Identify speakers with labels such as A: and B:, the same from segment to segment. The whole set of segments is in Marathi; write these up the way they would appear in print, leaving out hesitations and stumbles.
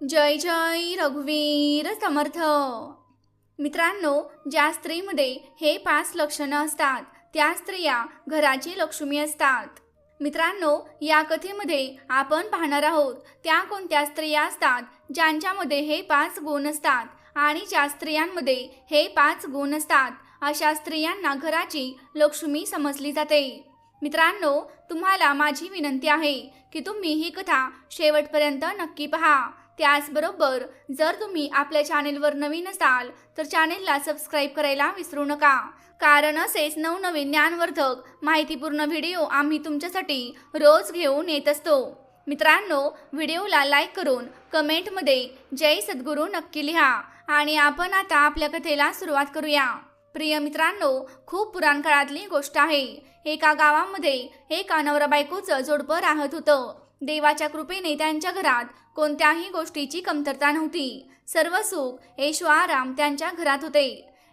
A: जय जय रघुवीर समर्थ. मित्रांनो, ज्या स्त्रीमध्ये हे 5 लक्षणं असतात त्या स्त्रिया घराची लक्ष्मी असतात. मित्रांनो, या कथेमध्ये आपण पाहणार आहोत त्या कोणत्या स्त्रिया असतात ज्यांच्यामध्ये हे 5 गुण असतात आणि ज्या स्त्रियांमध्ये हे 5 गुण असतात अशा स्त्रियांना घराची लक्ष्मी समजली जाते. मित्रांनो, तुम्हाला माझी विनंती आहे की तुम्ही ही कथा शेवटपर्यंत नक्की पहा. त्याचबरोबर जर तुम्ही आपल्या चॅनेलवर नवीन असाल तर चॅनेलला सबस्क्राईब करायला विसरू नका, कारण असेच नवनवीन ज्ञानवर्धक माहितीपूर्ण व्हिडिओ आम्ही तुमच्यासाठी रोज घेऊन येत असतो. मित्रांनो, व्हिडिओला लाईक करून कमेंटमध्ये जय सद्गुरू नक्की लिहा आणि आपण आता आपल्या कथेला सुरुवात करूया. प्रिय मित्रांनो, खूप पुराण काळातली गोष्ट आहे. एका गावामध्ये एका नवरा बायकोचं जोडपं राहत होतं. देवाच्या कृपेने त्यांच्या घरात कोणत्याही गोष्टीची कमतरता नव्हती. सर्व सुख ऐशो आराम त्यांच्या घरात होते.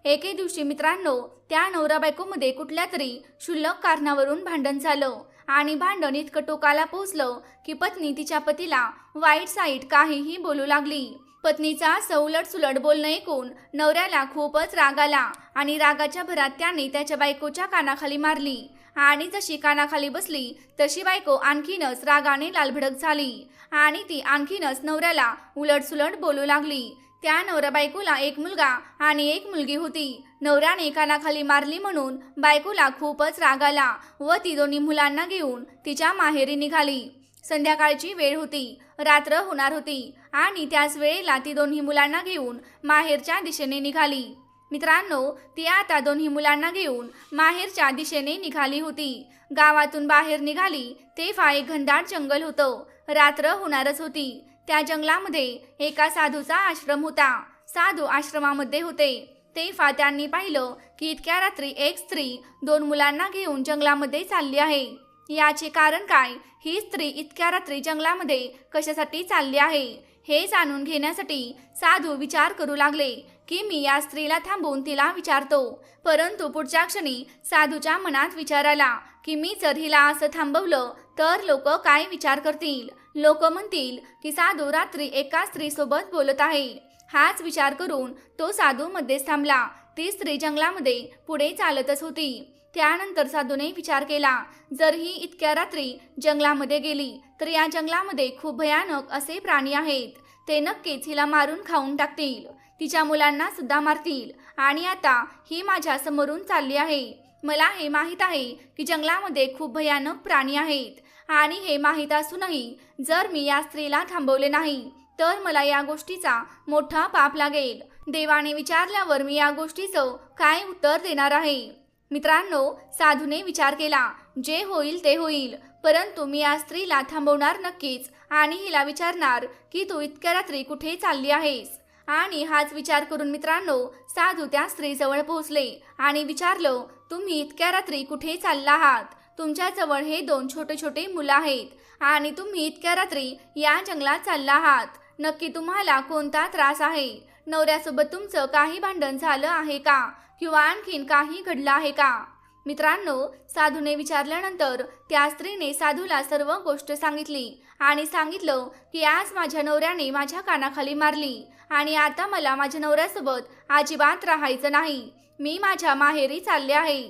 A: एके दिवशी मित्रांनो, त्या नवरा बायकोमध्ये कुठल्या तरी क्षुल्लक कारणावरून भांडण झालं आणि भांडण इतकं टोकाला पोहोचलं की पत्नी तिच्या पतीला वाईट साईट काहीही बोलू लागली. पत्नीचा सौलट सुलट बोलणं ऐकून नवऱ्याला खूपच राग आला आणि रागाच्या भरात त्याने त्याच्या बायकोच्या कानाखाली मारली आणि जशी कानाखाली बसली तशी बायको आणखीनच रागाने लालभडक झाली आणि ती आणखीनच नवऱ्याला उलटसुलट बोलू लागली. त्या नवरा बायकोला एक मुलगा आणि एक मुलगी होती. नवऱ्याने कानाखाली मारली म्हणून बायकोला खूपच राग आला व ती दोन्ही मुलांना घेऊन तिच्या माहेरी निघाली. संध्याकाळची वेळ होती, रात्र होणार होती आणि त्याच वेळेला ती दोन्ही मुलांना घेऊन माहेरच्या दिशेने निघाली. मित्रांनो, ती आता दोन्ही मुलांना घेऊन माहेरच्या दिशेने निघाली होती. गावातून बाहेर निघाली तेव्हा एक घनदाट जंगल होतं. रात्र होणारच होती. त्या जंगलामध्ये एका साधूचा आश्रम होता. साधू आश्रमामध्ये होते तेव्हा त्यांनी पाहिलं की इतक्या रात्री एक स्त्री 2 मुलांना घेऊन जंगलामध्ये चालली आहे. याचे कारण काय? ही स्त्री इतक्या रात्री जंगलामध्ये कशासाठी चालली आहे हे जाणून घेण्यासाठी साधू विचार करू लागले की मी या स्त्रीला थांबवून तिला विचारतो. परंतु पुढच्या क्षणी साधूच्या मनात विचार आला की मी जर हिला असं थांबवलं तर लोक काय विचार करतील. लोक म्हणतील की साधू रात्री एका स्त्रीसोबत बोलत आहे. हाच विचार करून तो साधू मध्येच थांबला. ती स्त्री जंगलामध्ये पुढे चालतच होती. त्यानंतर साधूने विचार केला, जर ही इतक्या रात्री जंगलामध्ये गेली तर या जंगलामध्ये खूप भयानक असे प्राणी आहेत. ते नक्कीच हिला मारून खाऊन टाकतील, तिच्या मुलांना सुद्धा मारतील आणि आता ही माझ्या समोरून चालली आहे. मला हे माहीत आहे की जंगलामध्ये खूप भयानक प्राणी आहेत आणि हे माहीत असूनही जर मी या स्त्रीला थांबवले नाही तर मला या गोष्टीचा मोठा पाप लागेल. देवाने विचारल्यावर मी या गोष्टीचं काय उत्तर देणार आहे? मित्रांनो, साधूने विचार केला, जे होईल ते होईल, परंतु मी या स्त्रीला थांबवणार नक्कीच आणि हिला विचारणार की तू इतक्या रात्री कुठे चालली आहेस. आणि हाच विचार करून मित्रांनो, साधू त्या स्त्रीजवळ पोहोचले आणि विचारलं, तुम्ही इतक्या रात्री कुठे चालला आहात? तुमच्याजवळ हे 2 छोटे छोटे मुलं आहेत आणि तुम्ही इतक्या रात्री या जंगलात चालला आहात. नक्की तुम्हाला कोणता त्रास आहे? नवऱ्यासोबत तुमचं काही भांडण झालं आहे का किंवा आणखीन काही घडलं आहे का? मित्रांनो, साधूने विचारल्यानंतर त्या स्त्रीने साधूला सर्व गोष्ट सांगितली आणि सांगितलं की आज माझ्या नवऱ्याने माझ्या कानाखाली मारली आणि आता मला माझ्या नवऱ्यासोबत अजिबात राहायचं नाही. मी माझ्या माहेरी चालले आहे.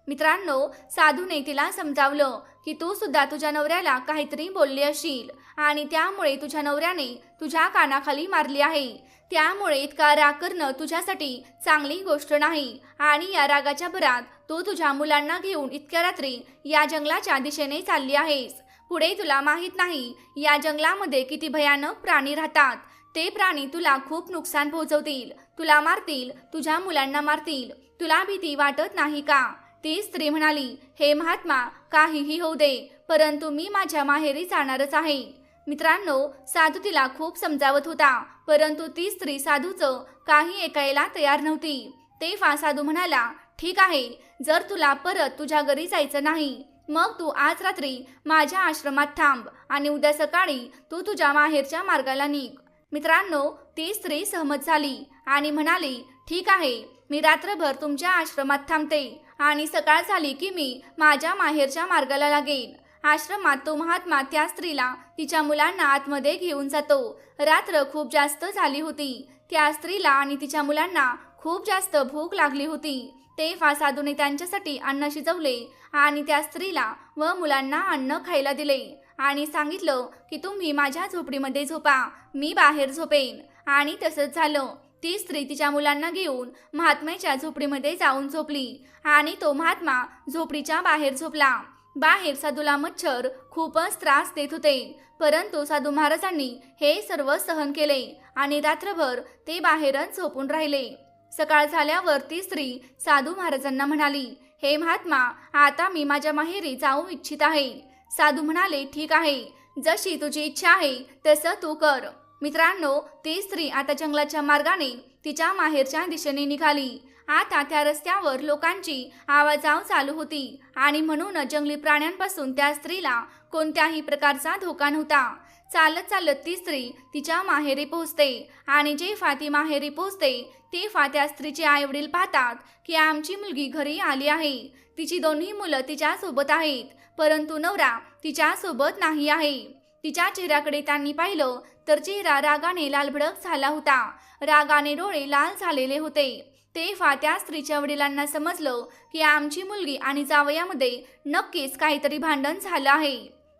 A: मित्रांनो, साधूने तिला समजावलं की तू सुद्धा तुझ्या नवऱ्याला काहीतरी बोलली असशील आणि त्यामुळे तुझ्या नवऱ्याने तुझ्या कानाखाली मारली आहे. त्यामुळे इतका राग करणं तुझ्यासाठी चांगली गोष्ट नाही आणि या रागाच्या भरात तू तुझ्या मुलांना घेऊन इतक्या रात्री या जंगलाच्या दिशेने चालली आहेस. पुढे तुला माहीत नाही या जंगलामध्ये किती भयानक प्राणी राहतात. ते प्राणी तुला खूप नुकसान पोहोचवतील, तुला मारतील, तुझ्या मुलांना मारतील. तुला भीती वाटत नाही का? ती स्त्री म्हणाली, हे महात्मा, काहीही होऊ दे, परंतु मी माझ्या माहेरी जाणारच आहे. मित्रांनो, साधू तिला खूप समजावत होता परंतु ती स्त्री साधूचं काही ऐकायला तयार नव्हती. तेव्हा साधू म्हणाला, ठीक आहे, जर तुला परत तुझ्या घरी जायचं नाही मग तू आज रात्री माझ्या आश्रमात थांब आणि उद्या सकाळी तू तुझ्या माहेरच्या मार्गाला निघ. मित्रांनो, ती स्त्री सहमत झाली आणि म्हणाली, ठीक आहे, मी रात्रभर तुमच्या आश्रमात थांबते आणि सकाळ झाली की मी माझ्या माहेरच्या मार्गाला लागेन. आश्रमात तो महात्मा त्या स्त्रीला तिच्या मुलांना आतमध्ये घेऊन जातो. रात्र खूप जास्त झाली होती. त्या स्त्रीला आणि तिच्या मुलांना खूप जास्त भूक लागली होती. तेव्हा साधूने त्यांच्यासाठी अन्न शिजवले आणि त्या स्त्रीला व मुलांना अन्न खायला दिले आणि सांगितलं की तुम्ही माझ्या झोपडीमध्ये झोपा, मी बाहेर झोपेन. आणि तसंच झालं. ती स्त्री तिच्या मुलांना घेऊन महात्म्याच्या झोपडीमध्ये जाऊन झोपली आणि तो महात्मा झोपडीच्या बाहेर झोपला. बाहेर साधूला मच्छर खूपच त्रास देत होते, परंतु साधू महाराजांनी हे सर्व सहन केले आणि रात्रभर ते बाहेरच झोपून राहिले. सकाळ झाल्यावर ती स्त्री साधू महाराजांना म्हणाली, हे महात्मा, आता मी माझ्या माहेरी जाऊ इच्छित आहे. साधू म्हणाले, ठीक आहे, जशी तुझी इच्छा आहे तसं तू कर. मित्रांनो, ती स्त्री आता जंगलाच्या मार्गाने तिच्या माहेरच्या दिशेने निघाली. आता त्या रस्त्यावर लोकांची आवाजाव चालू होती आणि म्हणूनच जंगली प्राण्यांपासून त्या स्त्रीला कोणत्याही प्रकारचा धोका नव्हता. चालत चालत ती स्त्री तिच्या माहेरी पोहोचते आणि जेव्हा ती माहेरी पोहोचते तेव्हा त्या स्त्रीचे आईवडील पाहतात की आमची मुलगी घरी आली आहे. तिची दोन्ही मुलं तिच्या सोबत आहेत, परंतु नवरा तिच्या सोबत नाही आहे. तिच्या चेहऱ्याकडे त्यांनी पाहिलं तर चेहरा रागाने लालभडक झाला होता. रागाने डोळे लाल झालेले होते. तेव्हा त्या स्त्रीच्या वडिलांना समजलं की आमची मुलगी आणि जावयामध्ये नक्कीच काहीतरी भांडण झालं आहे.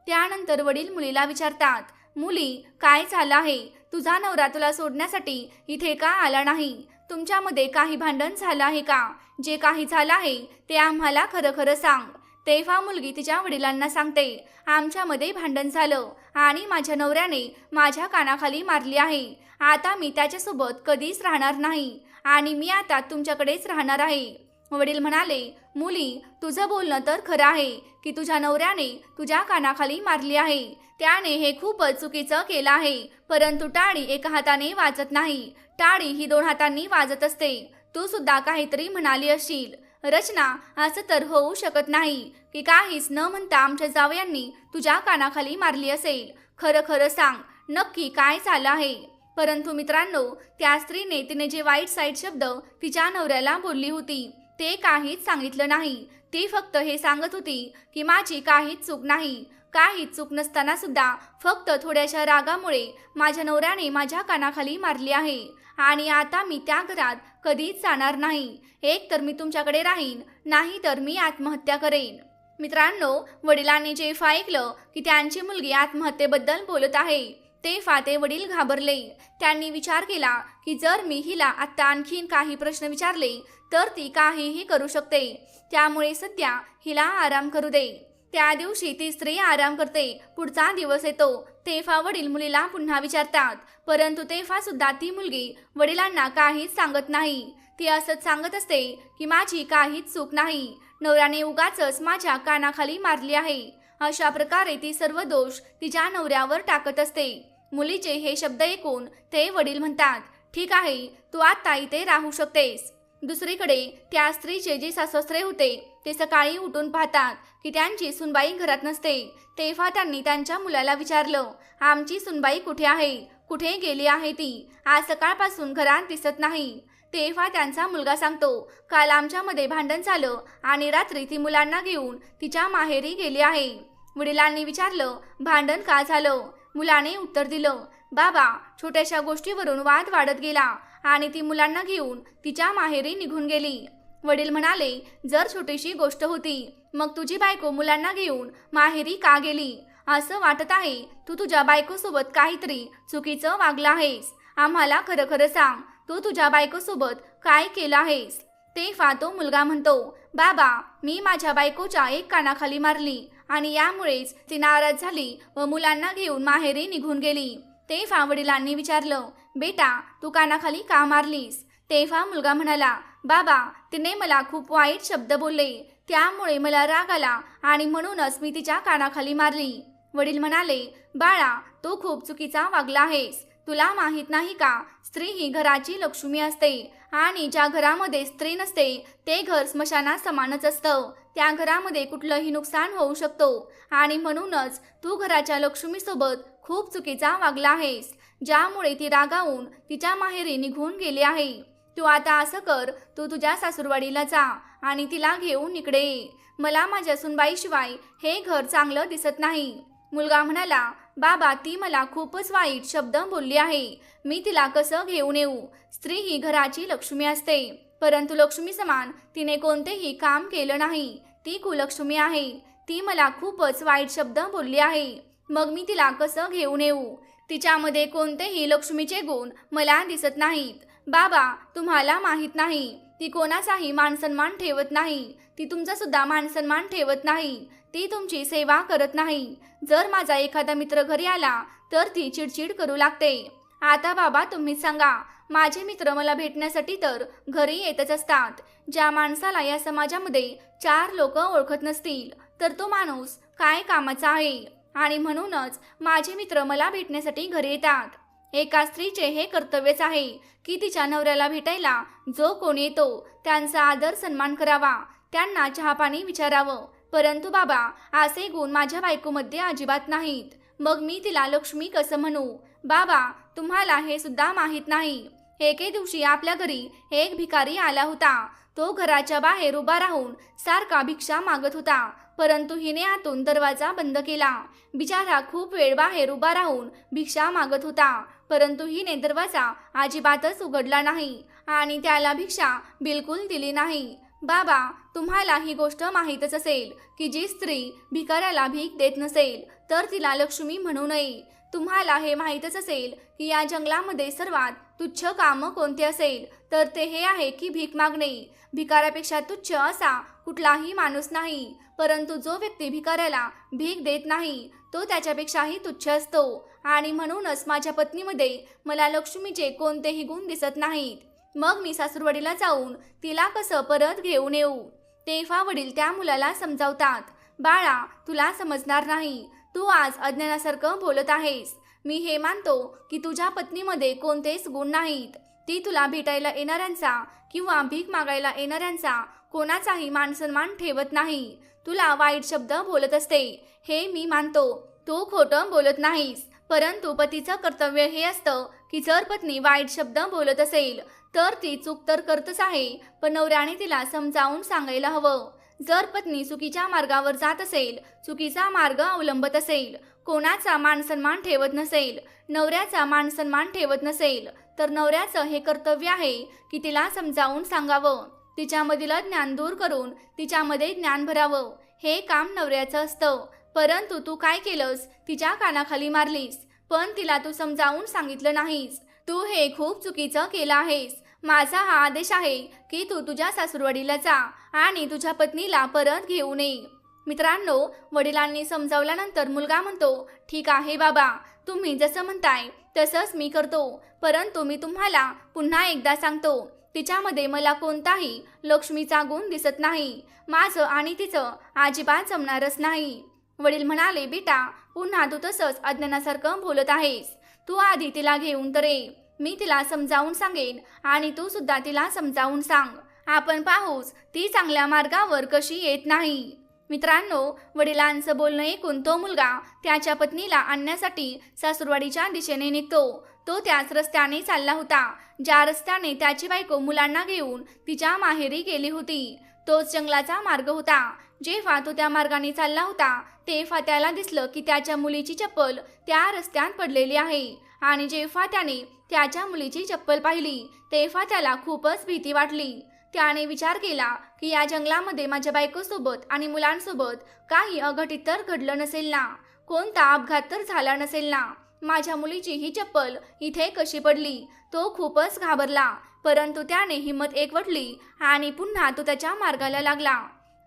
A: त्यानंतर वडील मुलीला विचारतात, मुली, काय झालं आहे? तुझा नवरा तुला सोडण्यासाठी इथे का आला नाही? तुमच्यामध्ये काही भांडण झालं आहे का? जे काही झालं आहे ते आम्हाला खरं खरं सांग. तेव्हा मुलगी तिच्या वडिलांना सांगते, आमच्यामध्ये भांडण झालं आणि माझ्या नवऱ्याने माझ्या कानाखाली मारली आहे. आता मी त्याच्यासोबत कधीच राहणार नाही आणि मी आता तुमच्याकडेच राहणार आहे. वडील म्हणाले, मुली, तुझं बोलणं तर खरं आहे की तुझ्या नवऱ्याने तुझ्या कानाखाली मारली आहे. त्याने हे खूपच चुकीचं केलं आहे, परंतु टाळी एका हाताने वाजत नाही, टाळी ही 2 हातांनी वाजत असते. तू सुद्धा काहीतरी म्हणाली असशील. रचना, असं तर होऊ शकत नाही की काहीच न म्हणता आमच्या जावयांनी तुझ्या कानाखाली मारली असेल. खरं खरं सांग, नक्की काय झालं आहे? परंतु मित्रांनो, त्या स्त्रीने तिने जे वाईट साईट शब्द तिच्या नवऱ्याला बोलली होती ते काहीच सांगितलं नाही. ती फक्त हे सांगत होती की माझी काहीच चूक नाही. काहीच चूक नसताना सुद्धा फक्त थोड्याशा रागामुळे माझ्या नवऱ्याने माझ्या कानाखाली मारली आहे आणि आता मी त्या घरात कधीच जाणार नाही. एक तर मी तुमच्याकडे राहीन, नाही तर मी आत्महत्या करेन. मित्रांनो, वडिलांनी जेव्हा ऐकलं की त्यांची मुलगी आत्महत्येबद्दल बोलत आहे तेव्हा ते वडील घाबरले. त्यांनी विचार केला की जर मी हिला आता आणखीन काही प्रश्न विचारले तर ती काहीही करू शकते, त्यामुळे सध्या हिला आराम करू दे. त्या दिवशी ती स्त्री आराम करते. पुढचा दिवस येतो तेव्हा वडील मुलीला पुन्हा विचारतात, परंतु तेव्हा सुद्धा ती मुलगी वडिलांना काहीच सांगत नाही. ती असंच सांगत असते की माझी काहीच चूक नाही, नवऱ्याने उगाचच माझ्या कानाखाली मारली आहे. अशा प्रकारे ती सर्व दोष तिच्या नवऱ्यावर टाकत असते. मुलीचे हे शब्द ऐकून ते वडील म्हणतात, ठीक आहे, तू आता इथे राहू शकतेस. दुसरीकडे त्या स्त्रीचे जे सासरे होते ते सकाळी उठून पाहतात की त्यांची सुनबाई घरात नसते. तेव्हा त्यांनी त्यांच्या मुलाला विचारलं, आमची सुनबाई कुठे आहे? कुठे गेली आहे ती? आज सकाळपासून घरात दिसत नाही. तेव्हा त्यांचा मुलगा सांगतो, काल आमच्यामध्ये भांडण झालं आणि रात्री ती मुलांना घेऊन तिच्या माहेरी गेली आहे. वडिलांनी विचारलं, भांडण का झालं? मुलाने उत्तर दिलं, बाबा, छोट्याशा गोष्टीवरून वाद वाढत गेला आणि ती मुलांना घेऊन तिच्या माहेरी निघून गेली. वडील म्हणाले, जर छोटीशी गोष्ट होती मग तुझी बायको मुलांना घेऊन माहेरी का गेली? असं वाटत आहे तू तुझ्या बायकोसोबत काहीतरी चुकीचं वागला आहेस. आम्हाला खरं खरं सांग, तू तुझ्या बायकोसोबत काय केलं आहेस? तेव्हा तो मुलगा म्हणतो, बाबा, मी माझ्या बायकोच्या एक कानाखाली मारली आणि यामुळेच ती नाराज झाली व मुलांना घेऊन माहेरी निघून गेली. तेव्हा वडिलांनी विचारलं, बेटा, तू कानाखाली का मारलीस? तेव्हा मुलगा म्हणाला, बाबा, तिने मला खूप वाईट शब्द बोलले, त्यामुळे मला राग आला आणि म्हणूनच मी तिच्या कानाखाली मारली. वडील म्हणाले, बाळा, तू खूप चुकीचा वागला आहेस. तुला माहित नाही का, स्त्री ही घराची लक्ष्मी असते आणि ज्या घरामध्ये स्त्री नसते ते घर स्मशाना समानच असतं. त्या घरामध्ये कुठलंही नुकसान होऊ शकतो आणि म्हणूनच तू घराच्या लक्ष्मीसोबत खूप चुकीचा वागला आहेस, ज्यामुळे ती रागावून तिच्या माहेरी निघून गेली आहे. तू आता असं कर, तू तुझ्या सासूरवाडीला जा आणि तिला घेऊन इकडे ये. मला माझ्या सुनबाईशिवाय हे घर चांगलं दिसत नाही. मुलगा म्हणाला, बाबा ती मला खूपच वाईट शब्द बोलली आहे. मी तिला कसं घेऊन येऊ? स्त्री ही घराची लक्ष्मी असते, परंतु लक्ष्मी समान तिने कोणतेही काम केलं नाही. ती कुलक्ष्मी आहे. ती मला खूपच वाईट शब्द बोलली आहे. मग मी तिला कसं घेऊन येऊ? तिच्यामध्ये कोणतेही लक्ष्मीचे गुण मला दिसत नाहीत. बाबा तुम्हाला माहीत नाही, ती कोणाचाही मानसन्मान ठेवत नाही. ती तुमचा सुद्धा मानसन्मान ठेवत नाही. ती तुमची सेवा करत नाही. जर माझा एखादा मित्र घरी आला तर ती चिडचिड करू लागते. आता बाबा तुम्हीच सांगा, माझे मित्र मला भेटण्यासाठी तर घरी येतच असतात. ज्या माणसाला या समाजामध्ये 4 लोक ओळखत नसतील तर तो माणूस काय कामाचा आहे? आणि म्हणूनच माझे मित्र मला भेटण्यासाठी घरी येतात. एका स्त्रीचे हे कर्तव्यच आहे की तिच्या नवऱ्याला भेटायला जो कोणी येतो त्यांचा आदर सन्मान करावा, त्यांना चहापाणी विचारावं. परंतु बाबा असे गुण माझ्या बायकोमध्ये अजिबात नाहीत. मग मी तिला लक्ष्मी कसं म्हणू? बाबा तुम्हाला हे सुद्धा माहीत नाही. एके दिवशी आपल्या घरी एक भिकारी आला होता. तो घराच्या बाहेर उभा राहून सारखा भिक्षा मागत होता, परंतु हिने आतून दरवाजा बंद केला. बिचारा खूप वेळ बाहेर उभा राहून भिक्षा मागत होता, परंतु हिने दरवाजा अजिबातच उघडला नाही आणि त्याला भिक्षा बिलकुल दिली नाही. बाबा तुम्हाला ही गोष्ट माहीतच असेल की जी स्त्री भिकाऱ्याला भीक देत नसेल तर तिला लक्ष्मी म्हणू नये. तुम्हाला हे माहीतच असेल की या जंगलामध्ये सर्वात तुच्छ काम कोणते असेल तर ते हे आहे की भीक मागणे. भिकाऱ्यापेक्षा तुच्छ असा कुठलाही माणूस नाही, परंतु जो व्यक्ती भिकाऱ्याला भीक देत नाही तो त्याच्यापेक्षाही तुच्छ असतो. आणि म्हणूनच माझ्या पत्नीमध्ये मला लक्ष्मीचे कोणतेही गुण दिसत नाहीत. मग मी सासूरवाडीला जाऊन तिला कसं परत घेऊन येऊ? तेव्हा वडील त्या मुलाला समजावतात, बाळा तुला समजणार नाही. तू आज अज्ञानासारखं बोलत आहेस. मी हे मानतो की तुझ्या पत्नीमध्ये कोणतेच गुण नाहीत. ती तुला भेटायला येणाऱ्यांचा किंवा भीक मागायला येणाऱ्यांचा कोणाचाही मानसन्मान ठेवत नाही. तुला वाईट शब्द बोलत असते हे मी मानतो. तू खोटं बोलत नाहीस, परंतु पतीचं कर्तव्य हे असतं की जर पत्नी वाईट शब्द बोलत असेल तर ती चूक तर करतच आहे, पण नवऱ्याने तिला समजावून सांगायला हवं. जर पत्नी चुकीच्या मार्गावर जात असेल, चुकीचा मार्ग अवलंबत असेल, कोणाचा मानसन्मान ठेवत नसेल, नवऱ्याचा मानसन्मान ठेवत नसेल तर नवऱ्याचं हे कर्तव्य आहे की तिला समजावून सांगावं. तिच्यामधील ज्ञान दूर करून तिच्यामध्ये ज्ञान भरावं. हे काम नवऱ्याचं असतं. परंतु तू काय केलंस? तिच्या कानाखाली मारलीस, पण तिला तू समजावून सांगितलं नाहीस. तू हे खूप चुकीचं केलं आहेस. माझा हा आदेश आहे की तू तुझ्या सासूरवाडीला जा आणि तुझ्या पत्नीला परत घेऊन ये. मित्रांनो, वडिलांनी समजावल्यानंतर मुलगा म्हणतो, ठीक आहे बाबा, तुम्ही जसं म्हणताय तसंच मी करतो. परंतु मी तुम्हाला पुन्हा एकदा सांगतो, तिच्यामध्ये मला कोणताही लक्ष्मीचा गुण दिसत नाही. माझं आणि तिचं अजिबात जमणारच नाही. वडील म्हणाले, बेटा पुन्हा तू तसंच अज्ञानासारखं बोलत आहेस. तू आधी तिला घेऊन तर ये. मी तिला समजावून सांगेन आणि तू सुद्धा तिला समजावून सांग. आपण पाहूच ती चांगल्या मार्गावर कशी येत नाही. मित्रांनो, वडिलांचं बोलणं ऐकून तो मुलगा त्याच्या पत्नीला आणण्यासाठी सासूरवाडीच्या दिशेने निघतो. तो त्याच रस्त्याने चालला होता ज्या रस्त्याने त्याची बायको मुलांना घेऊन तिच्या माहेरी गेली होती. तोच जंगलाचा मार्ग होता. जेव्हा तो त्या मार्गाने चालला होता तेव्हा त्याला दिसलं की त्याच्या मुलीची चप्पल त्या रस्त्यात पडलेली आहे. आणि जेव्हा त्याने त्याच्या मुलीची चप्पल पाहिली तेव्हा त्याला खूपच भीती वाटली. त्याने विचार केला की या जंगलामध्ये माझ्या बायकोसोबत आणि मुलांसोबत काही अघटित तर घडलं नसेल ना, कोणता अपघात तर झाला नसेल ना, माझ्या मुलीची ही चप्पल इथे कशी पडली? तो खूपच घाबरला, परंतु त्याने हिंमत एकवटली आणि पुन्हा तो त्याच्या मार्गाला लागला.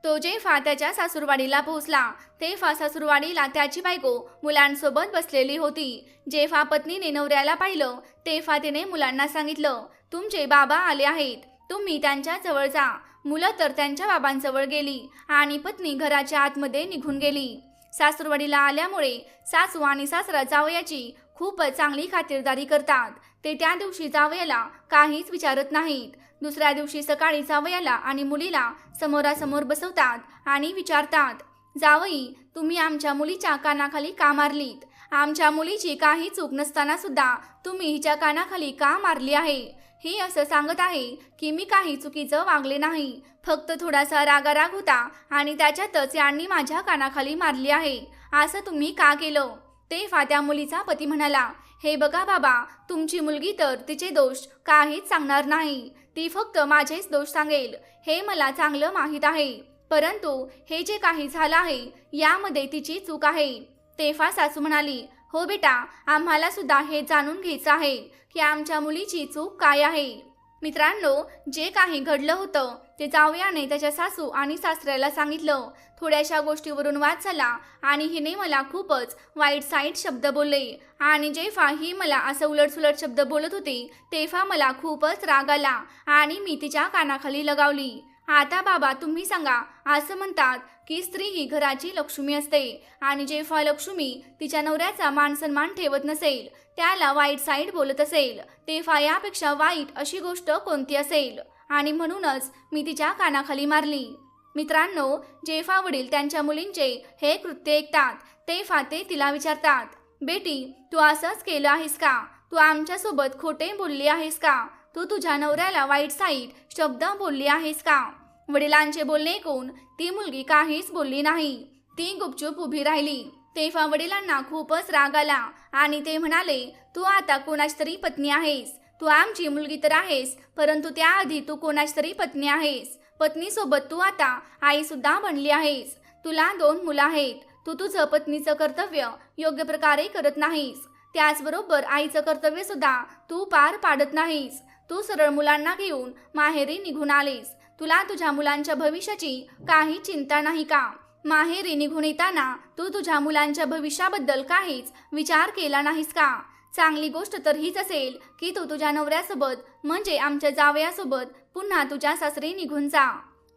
A: तो जेव्हा त्याच्या सासूरवाडीला पोहोचला तेव्हा सासूरवाडीला त्याची बायको मुलांसोबत बसलेली होती. जेव्हा पत्नीने नवऱ्याला पाहिलं तेव्हा तिने मुलांना सांगितलं, तुमचे बाबा आले आहेत, तुम्ही त्यांच्या जवळ जा. मुलं तर त्यांच्या बाबांजवळ गेली आणि पत्नी घराच्या आतमध्ये निघून गेली. सासूरवाडीला आल्यामुळे सासू आणि सासरा जावयाची खूपच चांगली खातिरदारी करतात. ते त्या दिवशी जावयाला काहीच विचारत नाहीत. दुसऱ्या दिवशी सकाळी जावयाला आणि मुलीला समोरासमोर बसवतात आणि विचारतात, जावई तुम्ही आमच्या मुलीच्या कानाखाली का मारलीत? आमच्या मुलीची काही चूक नसताना सुद्धा तुम्ही हिच्या कानाखाली का मारली आहे? ही असं सांगत आहे की मी काही चुकीचं वागले नाही, फक्त थोडासा रागाराग होता आणि त्याच्यातच यांनी माझ्या कानाखाली मारली आहे. असं तुम्ही का केलं? तेव्हा त्या मुलीचा पती म्हणाला, हे बघा बाबा, तुमची मुलगी तर तिचे दोष काहीच सांगणार नाही. ती फक्त माझेच दोष सांगेल, हे मला चांगलं माहीत आहे. परंतु हे जे काही झालं आहे यामध्ये तिची चूक आहे. तेव्हा सासू म्हणाली, हो बेटा, आम्हाला सुद्धा हे जाणून घ्यायचं आहे की आमच्या मुलीची चूक काय आहे. मित्रांनो, जे काही घडलं होतं ते जावयाने त्याच्या सासू आणि सासऱ्याला सांगितलं. थोड्याशा गोष्टीवरून वाद झाला आणि हिने मला खूपच वाईट साईट शब्द बोलले आणि जेव्हा ही मला असं उलटसुलट शब्द बोलत होती तेव्हा मला खूपच राग आला आणि मी तिच्या कानाखाली लगावली. आता बाबा तुम्ही सांगा, असं म्हणतात की स्त्री ही घराची लक्ष्मी असते आणि जेव्हा लक्ष्मी तिच्या नवऱ्याचा मानसन्मान ठेवत नसेल, त्याला वाईट साईड बोलत असेल, तेव्हा यापेक्षा वाईट अशी गोष्ट कोणती असेल. आणि म्हणूनच मी तिच्या कानाखाली मारली. मित्रांनो, जेव्हा वडील त्यांच्या मुलींचे हे कृत्य ऐकतात तेव्हा ते तिला विचारतात, बेटी, तू असंच केलं आहेस का? तू आमच्यासोबत खोटे बोलली आहेस का? तू तुझ्या नवऱ्याला वाईट साईड शब्द बोलली आहेस का? वडिलांचे बोलणे ऐकून ती मुलगी काहीच बोलली नाही. ती गुपचूप उभी राहिली. तेव्हा वडिलांना खूपच राग आला आणि ते म्हणाले, तू आता कोणाची तरी पत्नी आहेस. तू आमची मुलगी तर आहेस, परंतु त्याआधी तू कोणाची तरी पत्नी आहेस. पत्नीसोबत तू आता आई सुद्धा बनली आहेस. तुला 2 मुलं आहेत. तू तुझं पत्नीचं कर्तव्य योग्य प्रकारे करत नाहीस. त्याचबरोबर आईचं कर्तव्य सुद्धा तू पार पाडत नाहीस. तू सरळ मुलांना घेऊन माहेरी निघून आलीस. तुला तुझ्या मुलांच्या भविष्याची काही चिंता नाही का? माहेरी निघून येताना तू तुझ्या मुलांच्या भविष्याबद्दल काहीच विचार केला नाहीस का? चांगली गोष्ट तर हीच असेल की तू तुझ्या नवऱ्यासोबत म्हणजे आमच्या जावयासोबत पुन्हा तुझ्या सासरी निघून जा.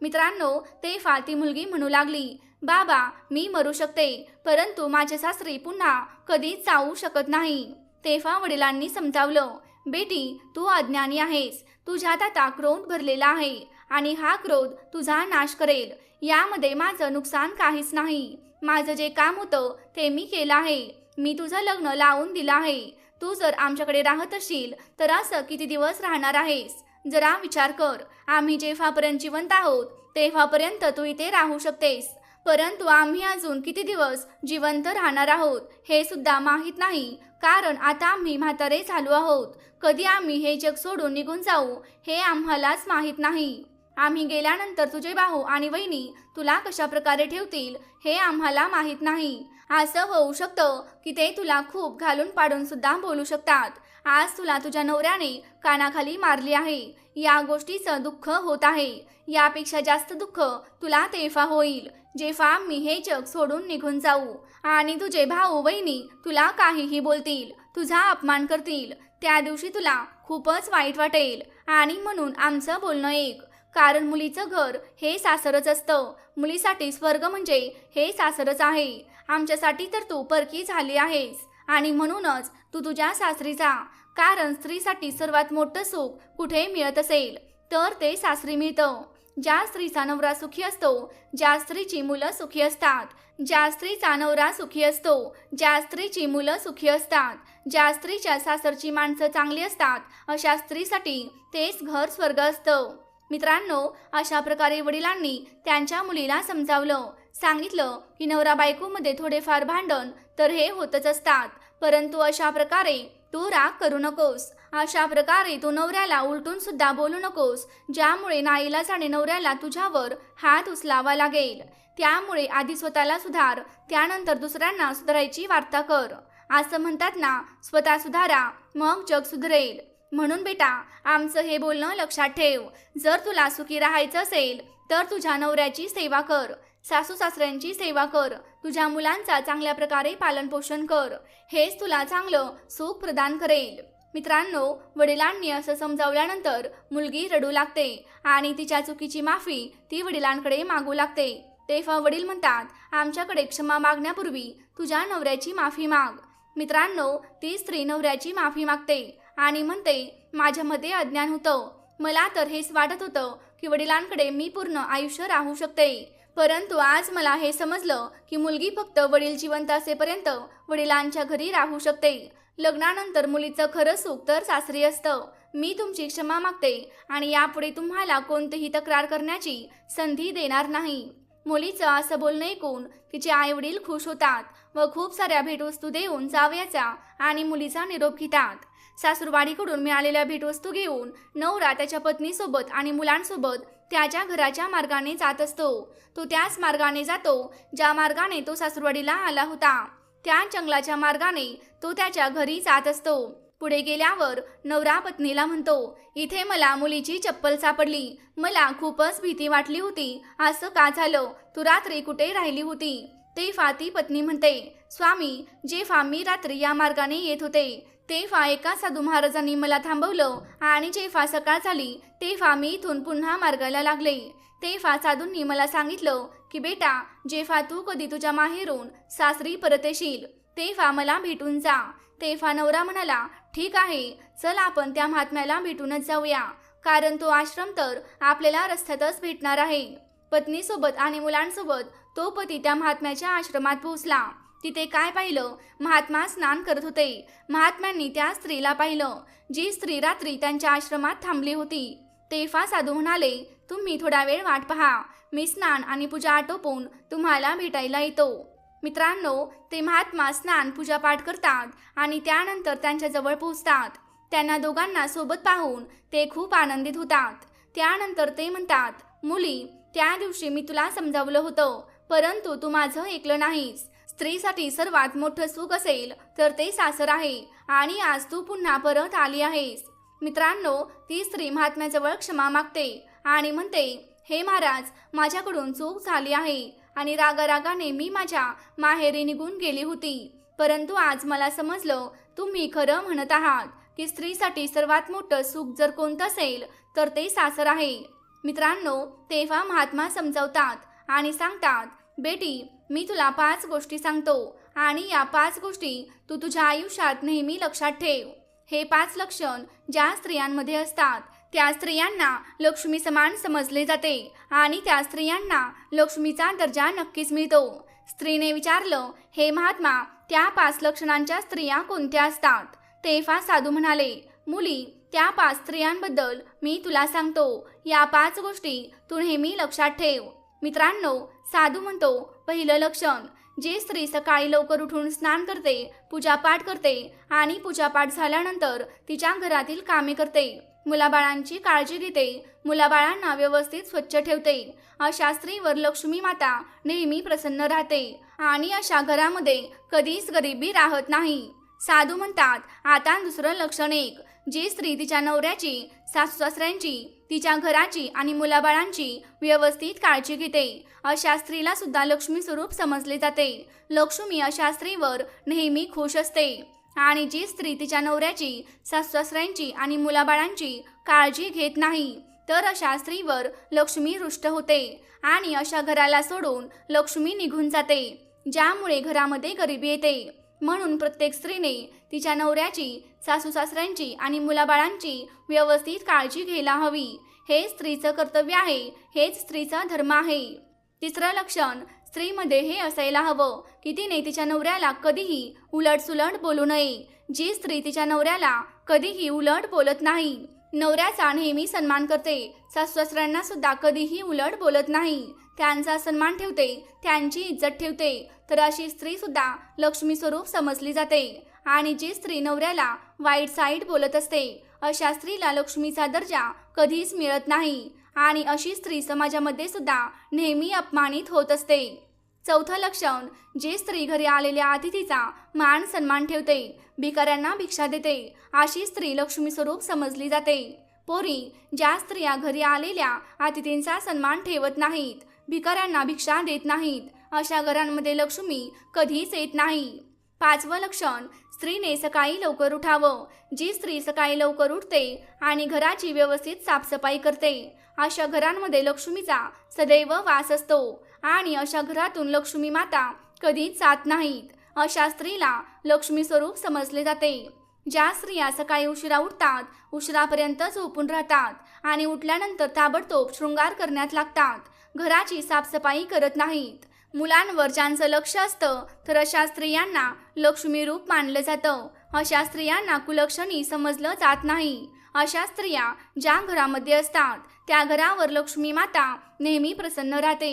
A: मित्रांनो, तेव्हा ती मुलगी म्हणू लागली, बाबा, मी मरू शकते, परंतु माझ्या सासरी पुन्हा कधीच जाऊ शकत नाही. तेव्हा वडिलांनी समजावलं, बेटी, तू अज्ञानी आहेस. तुझ्यात आता क्रोध भरलेला आहे आणि हा क्रोध तुझा नाश करेल. यामध्ये माझं नुकसान काहीच नाही. माझं जे काम होतं ते मी केलं आहे. मी तुझं लग्न लावून दिलं आहे. तू जर आमच्याकडे राहत असशील तर असं किती दिवस राहणार आहेस? जरा विचार कर. आम्ही जेव्हापर्यंत जिवंत आहोत तेव्हापर्यंत तू इथे राहू शकतेस, परंतु आम्ही अजून किती दिवस जिवंत राहणार आहोत हे सुद्धा माहीत नाही, कारण आता आम्ही म्हातारे झालो आहोत. कधी आम्ही हे जग सोडून निघून जाऊ हे आम्हालाच माहीत नाही. आम्ही गेल्यानंतर तुझे भाऊ आणि वहिनी तुला कशा प्रकारे ठेवतील हे आम्हाला माहीत नाही. असं होऊ शकतं की ते तुला खूप घालून पाडून सुद्धा बोलू शकतात. आज तुला तुझ्या नवऱ्याने कानाखाली मारली आहे. या गोष्टीचं दुःख होत आहे. यापेक्षा जास्त दुःख तुला तेव्हा होईल जेव्हा आम्ही हे जग सोडून निघून जाऊ आणि तुझे भाऊ बहिणी तुला काहीही बोलतील, तुझा अपमान करतील. त्या दिवशी तुला खूपच वाईट वाटेल आणि म्हणून आमचं बोलणं ऐक. कारण मुलीचं घर हे सासरच असतं. मुलीसाठी स्वर्ग म्हणजे हे सासरच आहे. आमच्यासाठी तर तू परकी झाली आहेस आणि म्हणूनच तू तुझ्या सासरी जा. कारण स्त्रीसाठी सर्वात मोठं सुख कुठे मिळत असेल तर ते सासरी मिळतं. ज्या स्त्रीचा नवरा सुखी असतो, ज्या स्त्रीची मुलं सुखी असतात, ज्या स्त्रीचा नवरा सुखी असतो, ज्या स्त्रीची मुलं सुखी असतात, ज्या स्त्रीच्या सासरची माणसं चांगली असतात, अशा स्त्रीसाठी तेच घर स्वर्ग असतं. मित्रांनो, अशा प्रकारे वडिलांनी त्यांच्या मुलीला समजावलं, सांगितलं की नवरा बायकोमध्ये थोडेफार भांडण तर हे होतच असतात, परंतु अशा प्रकारे तू राग करू नकोस. अशा प्रकारे तू नवऱ्याला उलटून सुद्धा बोलू नकोस, ज्यामुळे नाईलाजाने नवऱ्याला तुझ्यावर हात उचलावा लागेल. त्यामुळे आधी स्वतःला सुधार, त्यानंतर दुसऱ्यांना सुधारायची वार्ता कर. असं म्हणतात ना, स्वतः सुधारा मग जग सुधरेल. म्हणून बेटा, आमचं हे बोलणं लक्षात ठेव. जर तुला सुखी राहायचं असेल तर तुझ्या नवऱ्याची सेवा कर, सासू सासऱ्यांची सेवा कर, तुझ्या मुलांचा चांगल्या प्रकारे पालनपोषण कर. हेच तुला चांगलं सुख प्रदान करेल. मित्रांनो, वडिलांनी असं समजावल्यानंतर मुलगी रडू लागते आणि तिच्या चुकीची माफी ती वडिलांकडे मागू लागते. तेव्हा वडील म्हणतात, आमच्याकडे क्षमा मागण्यापूर्वी तुझ्या नवऱ्याची माफी माग. मित्रांनो, ती स्त्री नवऱ्याची माफी मागते आणि म्हणते, माझ्यामध्ये अज्ञान होतं. मला तर हेच वाटत होतं की वडिलांकडे मी पूर्ण आयुष्य राहू शकते, परंतु आज मला हे समजलं की मुलगी फक्त वडील जिवंत असेपर्यंत वडिलांच्या घरी राहू शकते. लग्नानंतर मुलीचं खरं सुख तर सासरी असतं. मी तुमची क्षमा मागते आणि यापुढे तुम्हाला कोणतीही तक्रार करण्याची संधी देणार नाही. मुलीचं असं बोलणं ऐकून तिचे आईवडील खुश होतात व खूप साऱ्या भेटवस्तू देऊन जावयाचा आणि मुलीचा निरोप घेतात. सासूरवाडीकडून मिळालेल्या भेटवस्तू घेऊन नवरा त्याच्या पत्नीसोबत आणि मुलांसोबत त्याच्या घराच्या मार्गाने जात असतो. तो त्याच मार्गाने जातो ज्या मार्गाने तो सासूरवाडीला आला होता. त्या जंगलाच्या मार्गाने तो त्याच्या घरी जात असतो. पुढे गेल्यावर नवरा पत्नीला म्हणतो, इथे मला मुलीची चप्पल सापडली. मला खूपच भीती वाटली होती. असं का झालं? तू रात्री कुठे राहिली होती? तेव्हा ती पत्नी म्हणते, स्वामी, जेव्हा मी रात्री या मार्गाने येत होते तेव्हा एका साधू महाराजांनी मला थांबवलं आणि जेव्हा सकाळ झाली तेव्हा मी इथून पुन्हा मार्गाला लागले. तेव्हा साधूंनी मला सांगितलं की बेटा, जेव्हा तू कधी तुझ्या माहेरून सासरी परत येशील तेव्हा मला भेटून जा. तेव्हा नवरा म्हणाला, ठीक आहे, चल आपण त्या महात्म्याला भेटूनच जाऊया, कारण तो आश्रम तर आपल्याला रस्त्यातच भेटणार आहे. पत्नीसोबत आणि मुलांसोबत तो पती त्या महात्म्याच्या आश्रमात पोहोचला. तिथे काय पाहिलं? महात्मा स्नान करत होते. महात्म्यांनी त्या स्त्रीला पाहिलं, जी स्त्री रात्री त्यांच्या आश्रमात थांबली होती. तेव्हा साधू म्हणाले, तुम्ही थोडा वेळ वाट पहा, मी स्नान आणि पूजा आटोपून तुम्हाला भेटायला येतो. मित्रांनो, ते महात्मा स्नान पूजा पाठ करतात आणि त्यानंतर त्यांच्या जवळ पोहोचतात. त्यांना दोघांना सोबत पाहून ते खूप आनंदित होतात. त्यानंतर ते म्हणतात, मुली, त्या दिवशी मी तुला समजावलं होतं, परंतु तू माझं ऐकलं नाहीस. स्त्रीसाठी सर्वात मोठं सुख असेल तर ते सासर आहे आणि आज तू पुन्हा परत आली आहेस. मित्रांनो, ती स्त्री महात्म्याजवळ क्षमा मागते आणि म्हणते, हे महाराज, माझ्याकडून चूक झाली आहे आणि रागारागाने मी माझ्या माहेरी निघून गेली होती. परंतु आज मला समजलं, तुम्ही खरं म्हणत आहात की स्त्रीसाठी सर्वात मोठं सुख जर कोणतं असेल तर ते सासर आहे. मित्रांनो, तेव्हा महात्मा समजावतात आणि सांगतात, बेटी, मी तुला 5 गोष्टी सांगतो आणि या 5 गोष्टी तू तुझ्या आयुष्यात नेहमी लक्षात ठेव. हे 5 लक्षण ज्या स्त्रियांमध्ये असतात त्या स्त्रियांना लक्ष्मी समान समजले जाते आणि त्या स्त्रियांना लक्ष्मीचा दर्जा नक्कीच मिळतो. स्त्रीने विचारलं, हे महात्मा, त्या 5 लक्षणांच्या स्त्रिया कोणत्या असतात? तेव्हा साधू म्हणाले, मुली, त्या 5 स्त्रियांबद्दल मी तुला सांगतो. या 5 गोष्टी तू नेहमी लक्षात ठेव. मित्रांनो, साधू म्हणतो, पहिलं लक्षण, जी स्त्री सकाळी लवकर उठून स्नान करते, पूजापाठ करते आणि पूजापाठ झाल्यानंतर तिच्या घरातील कामे करते, मुलाबाळांची काळजी घेते, मुलाबाळांना व्यवस्थित स्वच्छ ठेवते, अशा स्त्रीवर लक्ष्मी माता नेहमी प्रसन्न राहते आणि अशा घरामध्ये कधीच गरिबी राहत नाही. साधू म्हणतात, आता दुसरं लक्षण 1, जी स्त्री तिच्या नवऱ्याची, सासू-सासऱ्यांची, तिच्या घराची आणि मुलाबाळांची व्यवस्थित काळजी घेते, अशा स्त्रीला सुद्धा लक्ष्मी स्वरूप समजले जाते. लक्ष्मी अशा स्त्रीवर नेहमी खुश असते आणि जी स्त्री तिच्या नवऱ्याची, सासू-सासऱ्यांची आणि मुलाबाळांची काळजी घेत नाही तर अशा स्त्रीवर लक्ष्मी रुष्ट होते आणि अशा घराला सोडून लक्ष्मी निघून जाते, ज्यामुळे घरामध्ये गरिबी येते. म्हणून प्रत्येक स्त्रीने तिच्या नवऱ्याची, सासू-सासऱ्यांची आणि मुलाबाळांची व्यवस्थित काळजी घ्यायला हवी. हे स्त्रीचं कर्तव्य आहे, हेच स्त्रीचा धर्म आहे. तिसरं लक्षण, स्त्रीमध्ये हे असायला हवं की तिने तिच्या नवऱ्याला कधीही उलटसुलट बोलू नये. जी स्त्री तिच्या नवऱ्याला कधीही उलट बोलत नाही, नवऱ्याचा नेहमी सन्मान करते, सासू-सासऱ्यांना सुद्धा कधीही उलट बोलत नाही, त्यांचा सन्मान ठेवते, त्यांची इज्जत ठेवते, तर अशी स्त्री सुद्धा लक्ष्मी स्वरूप समजली जाते. आणि जी स्त्री नवऱ्याला वाईट साईड बोलत असते, अशा स्त्रीला लक्ष्मीचा दर्जा कधीच मिळत नाही आणि अशी स्त्री समाजामध्ये सुद्धा नेहमी अपमानित होत असते. चौथं लक्षण, जी स्त्री घरी आलेल्या अतिथीचा मान सन्मान ठेवते, भिकाऱ्यांना भिक्षा देते, अशी स्त्री लक्ष्मी स्वरूप समजली जाते. पोरी, ज्या स्त्रिया घरी आलेल्या अतिथींचा सन्मान ठेवत नाहीत, भिकाऱ्यांना भिक्षा देत नाहीत, अशा घरांमध्ये लक्ष्मी कधीच येत नाही. 5वं लक्षण, स्त्रीने सकाळी लवकर उठावं. जी स्त्री सकाळी लवकर उठते आणि घराची व्यवस्थित साफसफाई करते, अशा घरांमध्ये लक्ष्मीचा सदैव वास असतो आणि अशा घरातून लक्ष्मी माता कधीच जात नाहीत. अशा स्त्रीला लक्ष्मी स्वरूप समजले जाते. ज्या स्त्रिया सकाळी उशिरा उठतात, उशिरापर्यंत झोपून राहतात आणि उठल्यानंतर ताबडतोब शृंगार करण्यात लागतात, घराची साफसफाई करत नाहीत, मुलांवर ज्यांचं लक्ष असतं, तर अशा स्त्रियांना लक्ष्मी रूप मानलं जातं. अशा स्त्रियांना कुलक्षणी समजलं जात नाही. अशा स्त्रिया ज्या घरामध्ये असतात त्या घरावर लक्ष्मी माता नेहमी प्रसन्न राहते,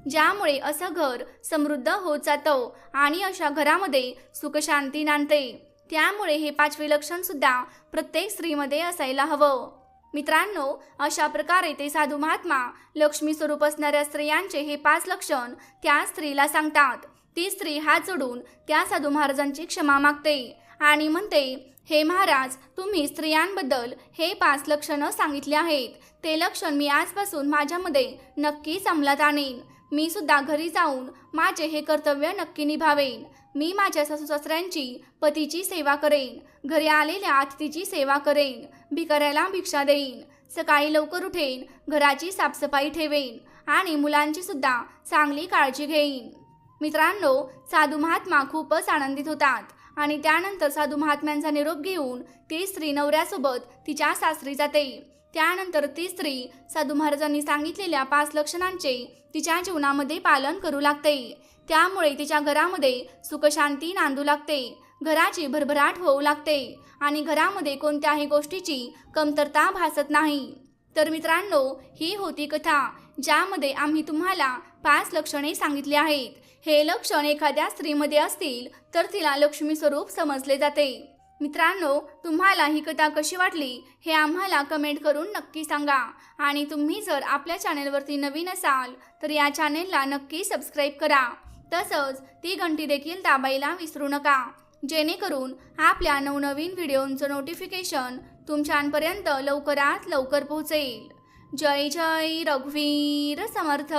A: ज्यामुळे असं घर समृद्ध होत जातं आणि अशा घरामध्ये सुखशांती नांदते. त्यामुळे हे 5वे लक्षण सुद्धा प्रत्येक स्त्रीमध्ये असायला हवं. मित्रांनो, अशा प्रकारे ते साधू महात्मा लक्ष्मी स्वरूप असणाऱ्या स्त्रियांचे हे 5 लक्षण त्या स्त्रीला सांगतात. ती स्त्री हात जोडून त्या साधू महाराजांची क्षमा मागते आणि म्हणते, हे महाराज, तुम्ही स्त्रियांबद्दल हे 5 लक्षणं सांगितले आहेत. ते लक्षण मी आजपासून माझ्यामध्ये नक्कीच अंमलात आणेन. मी सुद्धा घरी जाऊन माझे हे कर्तव्य नक्की निभावेन. मी माझ्या सासूसासऱ्यांची, पतीची सेवा करेन, घरी आलेल्या अतिथीची सेवा करेन, भिकाऱ्याला भिक्षा देईन, सकाळी लवकर उठेन, घराची साफसफाई ठेवेन आणि मुलांची सुद्धा चांगली काळजी घेईन. मित्रांनो, साधू महात्मा खूपच आनंदित होतात आणि त्यानंतर साधू महात्म्यांचा निरोप घेऊन ती स्त्री नवऱ्यासोबत तिच्या सासरी जाते. त्यानंतर ती स्त्री साधू महाराजांनी सांगितलेल्या 5 लक्षणांचे तिच्या जीवनामध्ये पालन करू लागते. त्यामुळे तिच्या घरामध्ये सुखशांती नांदू लागते, घराची भरभराट होऊ लागते आणि घरामध्ये कोणत्याही गोष्टीची कमतरता भासत नाही. तर मित्रांनो, ही होती कथा, ज्यामध्ये आम्ही तुम्हाला 5 लक्षणे सांगितली आहेत. हे लक्षण एखाद्या स्त्रीमध्ये असतील तर तिला लक्ष्मी स्वरूप समजले जाते. मित्रांनो, तुम्हाला ही कथा कशी वाटली हे आम्हाला कमेंट करून नक्की सांगा आणि तुम्ही जर आपल्या चॅनेलवरती नवीन असाल तर या चॅनेलला नक्की सबस्क्राईब करा. तसंच ती घंटी देखील दाबायला विसरू नका, जेणेकरून आपल्या नवनवीन व्हिडिओंचं नोटिफिकेशन तुमच्यापर्यंत लवकरात लवकर पोहोचेल. जय जय रघुवीर समर्थ.